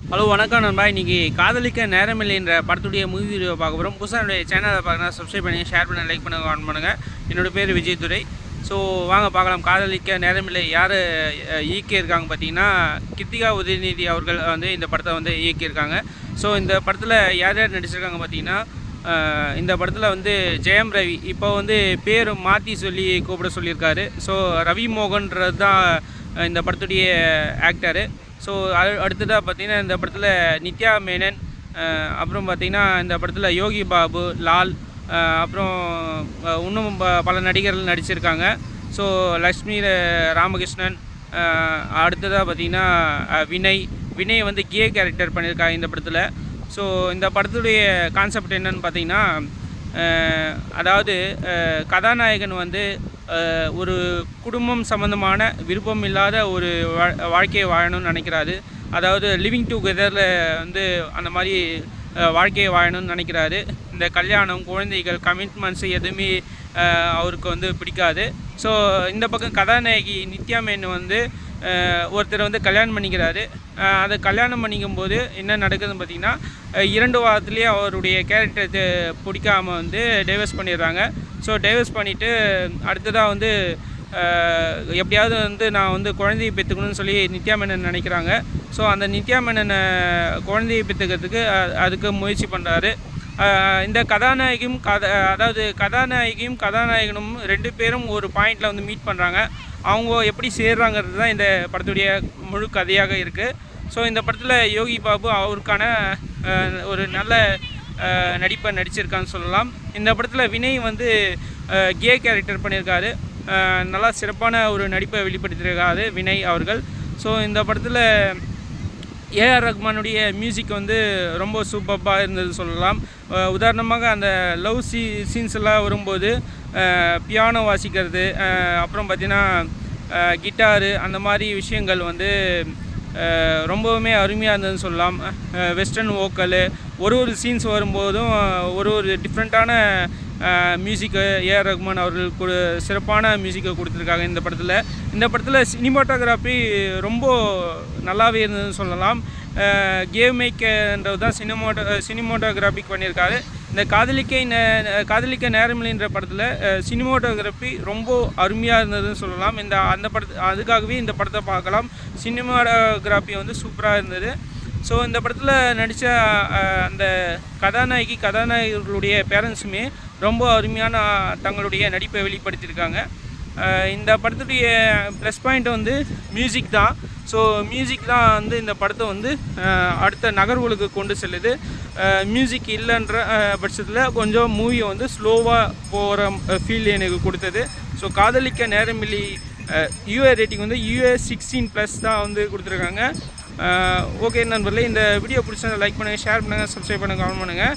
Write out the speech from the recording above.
Hello வணக்கம் நண்பா. இன்றைக்கி காதலிக்க நேரமில்லைன்ற படத்துடைய மூவி வீடியோ பார்க்க போகிறோம். புதுசாக என்னுடைய சேனலை பார்க்கணும், சப்ஸ்கிரைப் பண்ணுங்கள், ஷேர் பண்ணுங்கள், லைக் பண்ணுங்கள், கமெண்ட் பண்ணுங்கள். என்னோடய பேர் விஜய் துரை. ஸோ வாங்க பார்க்கலாம். காதலிக்க நேரமில்லை யார் இயக்கியிருக்காங்க பார்த்தீங்கன்னா, கிருத்திகா உதயநிதி அவர்கள் வந்து இந்த படத்தை வந்து இயக்கியிருக்காங்க. ஸோ இந்த படத்தில் யார் யார் நடிச்சிருக்காங்க பார்த்தீங்கன்னா, இந்த படத்தில் வந்து ஜெயம் ரவி இப்போ வந்து பேர் மாற்றி சொல்லி கூப்பிட சொல்லியிருக்காரு. ஸோ ரவி மோகன்றது தான் இந்த படத்துடைய ஆக்டரு. ஸோ அடுத்ததாக பார்த்திங்கன்னா இந்த படத்தில் நித்யா மேனன், அப்புறம் பார்த்திங்கன்னா இந்த படத்தில் யோகி பாபு, லால், அப்புறம் இன்னும் பல நடிகர்கள் நடிச்சிருக்காங்க. ஸோ லக்ஷ்மி ராமகிருஷ்ணன், அடுத்ததாக பார்த்திங்கன்னா வினய் வந்து கே கேரக்டர் பண்ணியிருக்காங்க இந்த படத்தில். ஸோ இந்த படத்துடைய கான்செப்ட் என்னன்னு பார்த்திங்கன்னா, அதாவது கதாநாயகன் வந்து ஒரு குடும்பம் சம்மந்தமான விருப்பம் இல்லாத ஒரு வாழ்க்கையை வாழணும்னு நினைக்கிறாரு. அதாவது லிவிங் டுகெதரில் வந்து அந்த மாதிரி வாழ்க்கையை வாழணும்னு நினைக்கிறாரு. இந்த கல்யாணம், குழந்தைகள், கமிட்மெண்ட்ஸு எதுவுமே அவருக்கு வந்து பிடிக்காது. ஸோ இந்த பக்கம் கதாநாயகி நித்யா மேனன் வந்து ஒருத்தர் வந்து கல்யாணம் பண்ணிக்கிறாரு. அதை கல்யாணம் பண்ணிக்கும்போது என்ன நடக்குதுன்னு பார்த்திங்கன்னா, 2 வாரத்துலேயே அவருடைய கேரக்டர் பிடிக்காமல் வந்து டைவர்ஸ் பண்ணிடுறாங்க. ஸோ டைவர்ஸ் பண்ணிவிட்டு அடுத்ததாக வந்து எப்படியாவது வந்து நான் வந்து குழந்தையை பெற்றுக்கணும்னு சொல்லி நித்யா மேனன் நினைக்கிறாங்க. ஸோ அந்த நித்யா மேனனை குழந்தையை பெற்றுக்கிறதுக்கு அதுக்கு முயற்சி பண்ணுறாரு. இந்த கதாநாயகியும் அதாவது கதாநாயகியும் கதாநாயகனும் 2 பேரும் ஒரு பாயிண்டில் வந்து மீட் பண்ணுறாங்க. அவங்க எப்படி சேர்றாங்கிறது தான் இந்த படத்துடைய முழு கதையாக இருக்குது. ஸோ இந்த படத்தில் யோகி பாபு அவருக்கான ஒரு நல்ல நடிப்பை நடிச்சிருக்கான்னு சொல்லலாம். இந்த படத்தில் வினய் வந்து கே கேரக்டர் பண்ணியிருக்காரு. நல்லா சிறப்பான ஒரு நடிப்பை வெளிப்படுத்தியிருக்காரு வினய் அவர்கள். ஸோ இந்த படத்தில் ஏஆர் ரஹ்மானுடைய மியூசிக் வந்து ரொம்ப சூப்பராக இருந்தது சொல்லலாம். உதாரணமாக அந்த லவ் சீன்ஸ் எல்லாம் வரும்போது பியானோ வாசிக்கிறது, அப்புறம் பார்த்திங்கன்னா கிட்டாரு, அந்த மாதிரி விஷயங்கள் வந்து ரொம்பவுமே அருமையாக இருந்ததுன்னு சொல்லலாம். வெஸ்டர்ன் வோக்கலு, ஒரு சீன்ஸ் வரும்போதும் ஒரு டிஃப்ரெண்ட்டான மியூசிக்கு ஏஆர் ரஹ்மான் அவர்கள் சிறப்பான மியூசிக்கை கொடுத்துருக்காங்க இந்த படத்தில் சினிமாட்டோகிராஃபி ரொம்ப நல்லாவே இருந்ததுன்னு சொல்லலாம். கேவ் மேக்கர்ன்றது தான் சினிமாட்டோகிராஃபிக் பண்ணியிருக்காரு. இந்த காதலிக்க நேரமில்லைன்ற படத்தில் சினிமாட்டோகிராஃபி ரொம்ப அருமையாக இருந்ததுன்னு சொல்லலாம். அதுக்காகவே இந்த படத்தை பார்க்கலாம். சினிமாட்டோகிராஃபி வந்து சூப்பராக இருந்தது. ஸோ இந்த படத்தில் நடித்த அந்த கதாநாயகர்களுடைய பேரண்ட்ஸுமே ரொம்ப அருமையான தங்களுடைய நடிப்பை வெளிப்படுத்தியிருக்காங்க. இந்த படத்துடைய ப்ளஸ் பாயிண்ட் வந்து மியூசிக் தான். ஸோ மியூசிக் தான் வந்து இந்த படத்தை வந்து அடுத்த நகர்வுகளுக்கு கொண்டு செல்லுது. மியூசிக் இல்லைன்ற பட்சத்தில் கொஞ்சம் மூவியை வந்து ஸ்லோவாக போகிற ஃபீல் எனக்கு கொடுத்தது. ஸோ காதலிக்க நேரமில்லை யூஏ ரேட்டிங் வந்து யூஏ 16+ தான் வந்து கொடுத்துருக்காங்க. ஓகே நண்பர்களே, இந்த வீடியோ பிடிச்சதை லைக் பண்ணுங்கள், ஷேர் பண்ணுங்கள், சப்ஸ்கிரைப் பண்ணுங்கள், கமெண்ட் பண்ணுங்கள்.